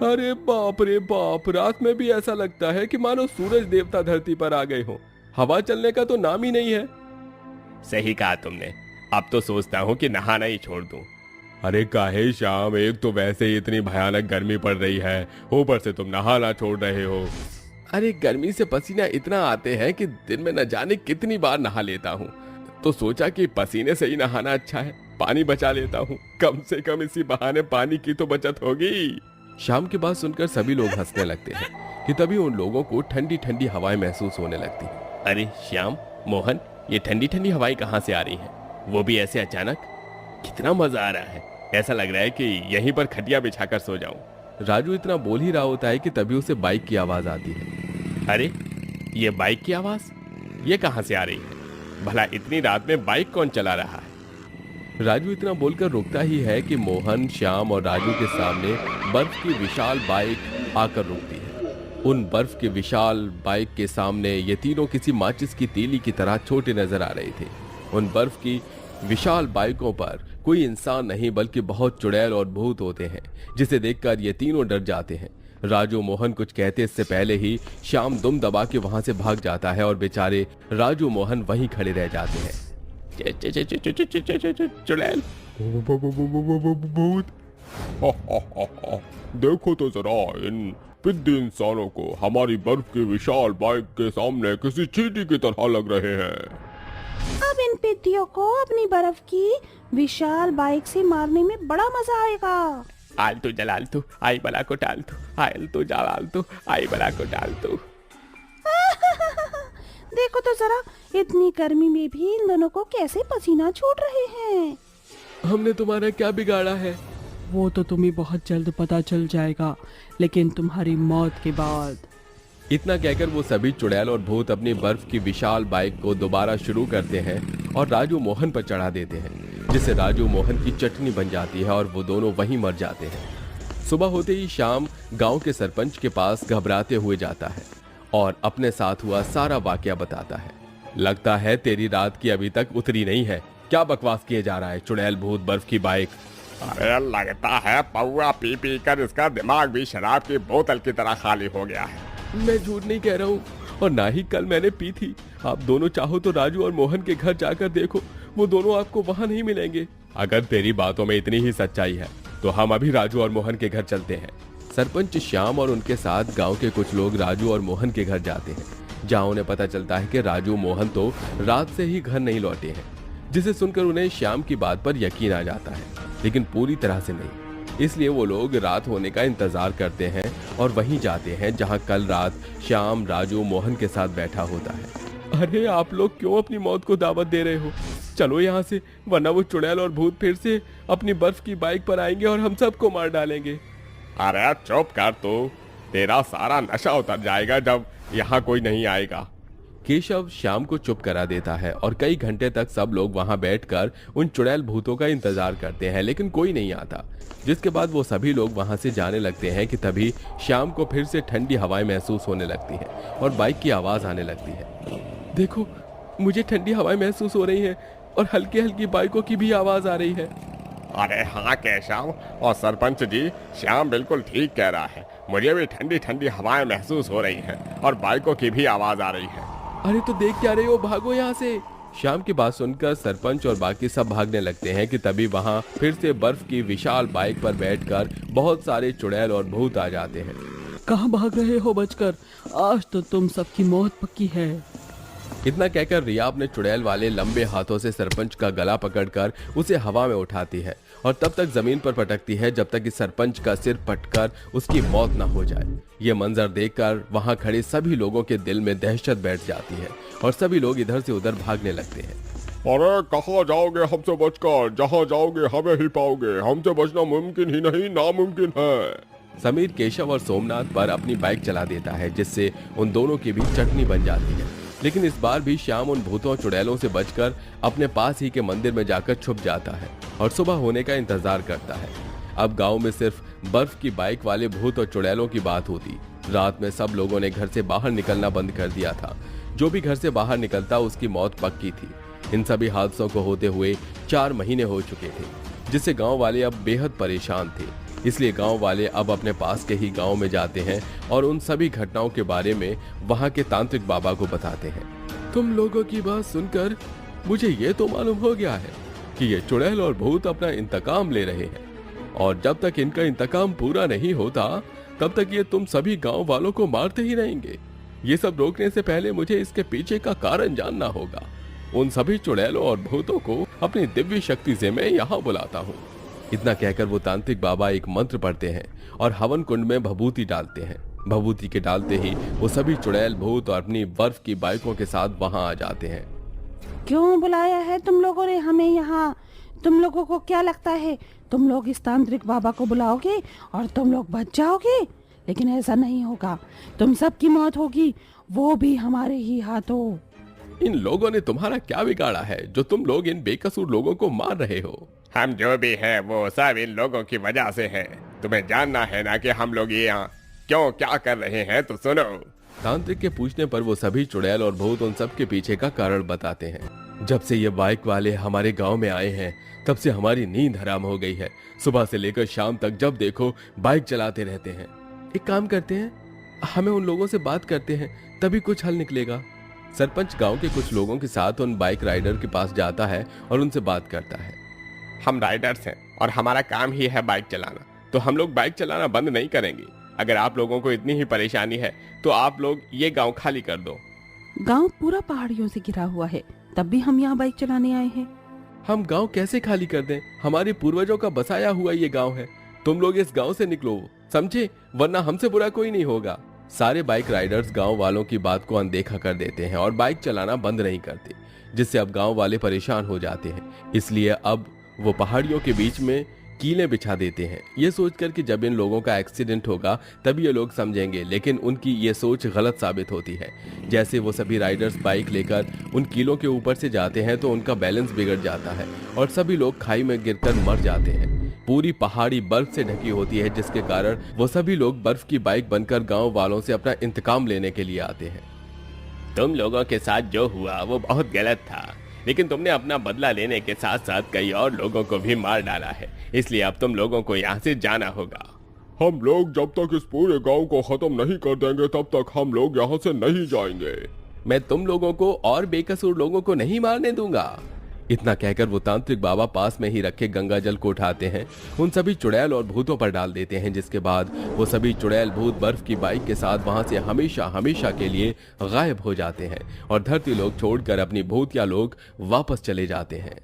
अरे बाप रे बाप, रात में भी ऐसा लगता है कि मानो सूरज देवता धरती पर आ गए हो। हवा चलने का तो नाम ही नहीं है। सही कहा तुमने। अब तो सोचता हूँ कि नहाना ही छोड़ दूं। अरे काहे श्याम, एक तो वैसे ही इतनी भयानक गर्मी पड़ रही है, ऊपर से तुम नहाना छोड़ रहे हो। अरे गर्मी से पसीना इतना आते हैं कि दिन में न जाने कितनी बार नहा लेता हूँ। तो सोचा कि पसीने से ही नहाना अच्छा है, पानी बचा लेता हूँ। कम से कम इसी बहाने पानी की तो बचत होगी। शाम की बात सुनकर सभी लोग हंसने लगते हैं कि तभी उन लोगों को ठंडी ठंडी हवाएं महसूस होने लगती हैं। अरे श्याम, मोहन, ये ठंडी ठंडी हवाएं कहाँ से आ रही हैं? वो भी ऐसे अचानक। कितना मजा आ रहा है। ऐसा लग रहा है कि यहीं पर खटिया बिछाकर सो जाऊं। राजू इतना बोल ही रहा होता है कि तभी उसे बाइक की आवाज आती है। अरे ये बाइक की आवाज, ये कहाँ से आ रही है? भला इतनी रात में बाइक कौन चला रहा है? राजू इतना बोलकर रुकता ही है कि मोहन, श्याम और राजू के सामने बर्फ की विशाल बाइक आकर रुकती है। उन बर्फ के विशाल बाइक के सामने ये तीनों किसी माचिस की तीली की तरह छोटे नजर आ रहे थे। उन बर्फ की विशाल बाइकों पर कोई इंसान नहीं बल्कि बहुत चुड़ैल और भूत होते हैं, जिसे देखकर ये तीनों डर जाते हैं। राजू मोहन कुछ कहते इससे पहले ही श्याम दुम दबा के वहां से भाग जाता है और बेचारे राजू मोहन वहीं खड़े रह जाते हैं। चुड़ैल, भूत। देखो तो जरा इन पिद्दी इंसानों को, हमारी बर्फ की विशाल बाइक के सामने किसी चींटी की तरह लग रहे हैं। अब इन पिद्दियों को अपनी बर्फ की विशाल बाइक से मारने में बड़ा मजा आएगा। आलतू जलालतू आई बला को टालतू, आलतू जलालतू आई बला को टालतू। देखो तो जरा, इतनी गर्मी में भी इन दोनों को कैसे पसीना छूट रहे हैं। हमने तुम्हारा क्या बिगाड़ा है? वो तो तुम्हें बहुत जल्द पता चल जाएगा, लेकिन तुम्हारी मौत के बाद। इतना कहकर वो सभी चुड़ैल और भूत अपनी बर्फ की विशाल बाइक को दोबारा शुरू करते हैं और राजू मोहन पर चढ़ा देते हैं, जिससे राजू मोहन की चटनी बन जाती है और वो दोनों वहीं मर जाते हैं। सुबह होते ही श्याम गांव के सरपंच के पास घबराते हुए जाता है और अपने साथ हुआ सारा वाकया बताता है। लगता है तेरी रात की अभी तक उतरी नहीं है। क्या बकवास किए जा रहा है? चुड़ैल, भूत, बर्फ की बाइक। अरे लगता है पौआ पी पी कर इसका दिमाग भी शराब की बोतल की तरह खाली हो गया है। मैं झूठ नहीं कह रहा हूँ, और ना ही कल मैंने पी थी। आप दोनों चाहो तो राजू और मोहन के घर जाकर देखो, वो दोनों आपको वहां नहीं मिलेंगे। अगर तेरी बातों में इतनी ही सच्चाई है तो हम अभी राजू और मोहन के घर चलते हैं। सरपंच श्याम और उनके साथ गांव के कुछ लोग राजू और मोहन के घर जाते हैं, जहां उन्हें पता चलता है कि राजू मोहन तो रात से ही घर नहीं लौटे हैं, जिसे सुनकर उन्हें श्याम की बात पर यकीन आ जाता है, लेकिन पूरी तरह से नहीं। इसलिए वो लोग रात होने का इंतजार करते हैं और वहीं जाते हैं जहां कल रात श्याम राजू मोहन के साथ बैठा होता है। अरे आप लोग क्यों अपनी मौत को दावत दे रहे हो? चलो यहाँ से, वरना वो चुड़ैल और भूत फिर से अपनी बर्फ की बाइक पर आएंगे और हम सबको मार डालेंगे। अरे चुप कर तू, तेरा सारा नशा उतर जाएगा जब यहाँ कोई नहीं आएगा। केशव श्याम को चुप करा देता है और कई घंटे तक सब लोग वहां बैठकर उन चुड़ैल भूतों का इंतजार करते हैं, लेकिन कोई नहीं आता। जिसके बाद वो सभी लोग वहां से जाने लगते हैं कि तभी श्याम को फिर से ठंडी हवाएं महसूस होने लगती है और बाइक की आवाज आने लगती है। देखो, मुझे ठंडी हवाएं महसूस हो रही हैं और हल्की हल्की बाइकों की भी आवाज आ रही है। अरे हाँ केशव और सरपंच जी, श्याम बिल्कुल ठीक कह रहा है। मुझे भी ठंडी ठंडी हवाएं महसूस हो रही हैं और बाइकों की भी आवाज आ रही है। अरे तो देख क्या रहे हो, भागो यहाँ से। श्याम की बात सुनकर सरपंच और बाकी सब भागने लगते हैं कि तभी वहां फिर से बर्फ की विशाल बाइक पर बैठकर बहुत सारे चुड़ैल और भूत आ जाते हैं। कहाँ भाग रहे हो बचकर? आज तो तुम सबकी मौत पक्की है। इतना कहकर रिया अपने चुड़ैल वाले लंबे हाथों से सरपंच का गला पकड़कर उसे हवा में उठाती है और तब तक जमीन पर पटकती है जब तक कि सरपंच का सिर पटकर उसकी मौत न हो जाए। ये मंजर देखकर वहां खड़े सभी लोगों के दिल में दहशत बैठ जाती है और सभी लोग इधर से उधर भागने लगते हैं। अरे कहाँ जाओगे हमसे बचकर? जहाँ जाओगे हमें ही पाओगे। हमसे बचना मुमकिन ही नहीं, नामुमकिन है। समीर केशव और सोमनाथ पर अपनी बाइक चला देता है, जिससे उन दोनों की भी चटनी बन जाती है। लेकिन इस बार भी श्याम उन भूतों चुड़ैलों से बचकर अपने पास ही के मंदिर में जाकर छुप जाता है और सुबह होने का इंतजार करता है। अब गांव में सिर्फ बर्फ की बाइक वाले भूत और चुड़ैलों की बात होती। रात में सब लोगों ने घर से बाहर निकलना बंद कर दिया था। जो भी घर से बाहर निकलता उसकी मौत पक्की थी। इन सभी हादसों को होते हुए 4 महीने हो चुके थे, जिससे गांव वाले अब बेहद परेशान थे। इसलिए गांव वाले अब अपने पास के ही गांव में जाते हैं और उन सभी घटनाओं के बारे में वहां के तांत्रिक बाबा को बताते हैं। तुम लोगों की बात सुनकर मुझे ये तो मालूम हो गया है कि ये चुड़ैल और भूत अपना इंतकाम ले रहे हैं, और जब तक इनका इंतकाम पूरा नहीं होता तब तक ये तुम सभी गांव वालों को मारते ही रहेंगे। ये सब रोकने से पहले मुझे इसके पीछे का कारण जानना होगा। उन सभी चुड़ैलों और भूतों को अपनी दिव्य शक्ति से मैं यहाँ बुलाता हूँ। इतना कहकर वो तांत्रिक बाबा एक मंत्र पढ़ते हैं और हवन कुंड में भभूति डालते हैं। भभूति के डालते ही वो सभी चुड़ैल भूत और अपनी बर्फ की बाइकों के साथ वहाँ आ जाते हैं। क्यों बुलाया है तुम लोगों ने हमें यहाँ? तुम लोगों को क्या लगता है तुम लोग इस तांत्रिक बाबा को बुलाओगे और तुम लोग बच जाओगे? लेकिन ऐसा नहीं होगा, तुम सबकी मौत होगी, वो भी हमारे ही हाथों। इन लोगों ने तुम्हारा क्या बिगाड़ा है जो तुम लोग इन बेकसूर लोगों को मार रहे हो? हम जो भी है वो सब इन लोगों की वजह से है। तुम्हें जानना है ना कि हम लोग यहाँ क्यों क्या कर रहे हैं, तो सुनो। तांत्रिक के पूछने पर वो सभी चुड़ैल और भूत उन सब के पीछे का कारण बताते हैं। जब से ये बाइक वाले हमारे गांव में आए हैं तब से हमारी नींद हराम हो गई है। सुबह से लेकर शाम तक जब देखो बाइक चलाते रहते हैं। एक काम करते हैं, हमें उन लोगों से बात करते हैं, तभी कुछ हल निकलेगा। सरपंच गांव के कुछ लोगों के साथ उन बाइक राइडर के पास जाता है और उनसे बात करता है। हम राइडर्स हैं और हमारा काम ही है बाइक चलाना, तो हम लोग बाइक चलाना बंद नहीं करेंगे। अगर आप लोगों को इतनी ही परेशानी है तो आप लोग ये गांव खाली कर दो। गांव पूरा पहाड़ियों से घिरा हुआ है, तब भी हम यहाँ बाइक चलाने आए हैं। हम गांव कैसे खाली कर दें? हमारे पूर्वजों का बसाया हुआ ये गांव है। तुम लोग इस गांव से निकलो, समझे? वरना हमसे बुरा कोई नहीं होगा। सारे बाइक राइडर्स गांव वालों की बात को अनदेखा कर देते हैं और बाइक चलाना बंद नहीं करते, जिससे अब गांव वाले परेशान हो जाते हैं। इसलिए अब वो पहाड़ियों के बीच में कीलें बिछा देते हैं, ये सोचकर कि जब इन लोगों का एक्सीडेंट होगा तभी ये लोग समझेंगे। लेकिन उनकी ये सोच गलत साबित होती है। जैसे वो सभी राइडर्स बाइक लेकर उन कीलों के ऊपर से जाते हैं तो उनका बैलेंस बिगड़ जाता है और सभी लोग खाई में गिरकर मर जाते हैं। पूरी पहाड़ी बर्फ से ढकी होती है, जिसके कारण वो सभी लोग बर्फ की बाइक बनकर गांव वालों से अपना इंतकाम लेने के लिए आते हैं। तुम लोगों के साथ जो हुआ वो बहुत गलत था, लेकिन तुमने अपना बदला लेने के साथ साथ कई और लोगों को भी मार डाला है। इसलिए अब तुम लोगों को यहाँ से जाना होगा। हम लोग जब तक इस पूरे गांव को खत्म नहीं कर देंगे तब तक हम लोग यहाँ से नहीं जाएंगे। मैं तुम लोगों को और बेकसूर लोगों को नहीं मारने दूंगा। इतना कहकर वो तांत्रिक बाबा पास में ही रखे गंगा जल को उठाते हैं, उन सभी चुड़ैल और भूतों पर डाल देते हैं, जिसके बाद वो सभी चुड़ैल भूत बर्फ की बाइक के साथ वहां से हमेशा हमेशा के लिए गायब हो जाते हैं और धरती लोक छोड़कर अपनी भूतिया लोक वापस चले जाते हैं।